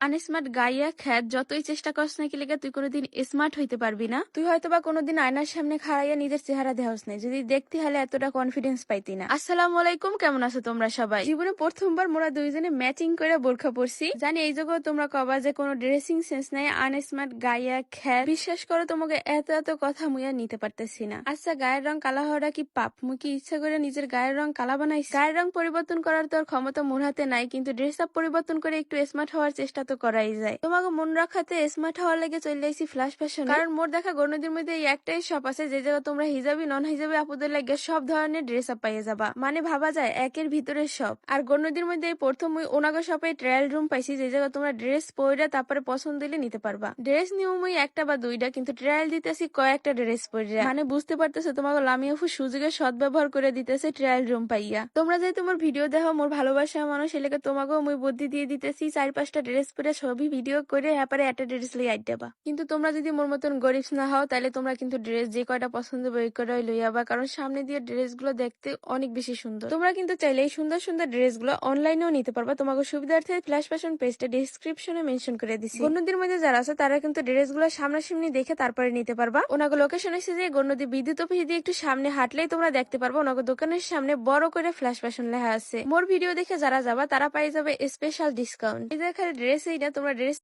Unsmart গাইয়া খ্যাত যতই চেষ্টা করস না কি লেগে তুই কোনোদিন স্মার্ট হইতে পারবি না। তুই হয়তো বা কোনোদিন আয়নার সামনে খাড়াইয়া নিজের চেহারা দেহস নাই, যদি দেখতে হলে এতটা কনফিডেন্স পাইতি না। আসসালামু আলাইকুম, কেমন আছো তোমরা সবাই? জীবনে প্রথমবার মোরা দুইজনে ম্যাচিং করে বোরখা পরছি। জানি এই জায়গায় তোমরা কবা যে কোনো ড্রেসিং সেন্স নাই, আনস্মার্ট গাইয়া খ্যাত। বিশ্বাস করো তোমাকে এত এত কথা মুইয়া নিতে পারতেছি না। আচ্ছা, গায়ের রং কালা হওয়াটা কি পাপ? মুই কি ইচ্ছা করে নিজের গায়ের রং কালা বানাইছি? গায়ের রং পরিবর্তন করার তোর ক্ষমতা মোর হাতে নাই, কিন্তু ড্রেস আপ পরিবর্তন করে একটু স্মার্ট হওয়ার চেষ্টা তো করাই যায়। তোমাকে মন রাখাতে স্মার্ট হওয়ার লেগে চলে আইছি ফ্ল্যাশ ফ্যাশন। কারণ মোর দেখা গণ্যদের মধ্যে এই একটাই শপ আছে যে জায়গা তোমরা হিজাবি নন হিজাবি আপুদের লাগে সব ধরনের ড্রেস আপ পাইয়ে যাবা। মানে ভাবা যায় একের ভিতরে সব। আর গণ্যদের মধ্যে এই প্রথম মুই ওনাগো শপে ট্রায়াল রুম পাইছি যে জায়গা তোমরা ড্রেস পরে তারপরে পছন্দ দিলে নিতে পারবা। ড্রেস নিউ মুই একটা বা দুইটা, কিন্তু ট্রায়াল দিতেছি কয়েকটা ড্রেস পরে। মানে বুঝতে পারতেছো তোমাকে লামি আপু সুযোগের সদ্ব্যবহার করে দিতেছে ট্রায়াল রুম পাইয়া। তোমরা যে তোমার ভিডিও দেখো মোর ভালোবাসা মানুষ এলাকা তোমাকেও মুই বুদ্ধি দিয়ে দিতেছি 4-5টা ড্রেস পরে ছবি ভিডিও করে হ্যাপারে একটা ড্রেস লই আইডাবা। কিন্তু তোমরা যদি মোর মতন গরিব না হও তাহলে তোমরা কিন্তু ড্রেস যে কয়টা পছন্দ বই করে লই আবা, কারণ সামনে দিয়ে ড্রেস গুলো দেখতে অনেক বেশি সুন্দর। তোমরা কিন্তু চাইলে এই সুন্দর সুন্দর ড্রেস গুলো অনলাইনেও নিতে পারবা। তোমাকে সুবিধার্থে ফ্ল্যাশ ফ্যাশন পেজটা ডিসক্রিপশনে মেনশন করে দিছি। গণ্যদের মধ্যে যারা আছে তারা কিন্তু ড্রেস গুলো সামনাসামনি দেখে তারপরে নিতে পারবা। ওনাকে লোকেশন এসে যে গণ্যদী বিদ্যুৎ অফিস দিয়ে একটু সামনে হাঁটলেই তোমরা দেখতে পারবা ওনাকে দোকানের সামনে বড় করে ফ্ল্যাশ ফ্যাশন লেখা আছে। মোর ভিডিও দেখে যারা যাবা তারা পাই যাবে স্পেশাল ডিসকাউন্ট। এই যে এখানে ড্রেস, এইটা তোমরা ড্রেস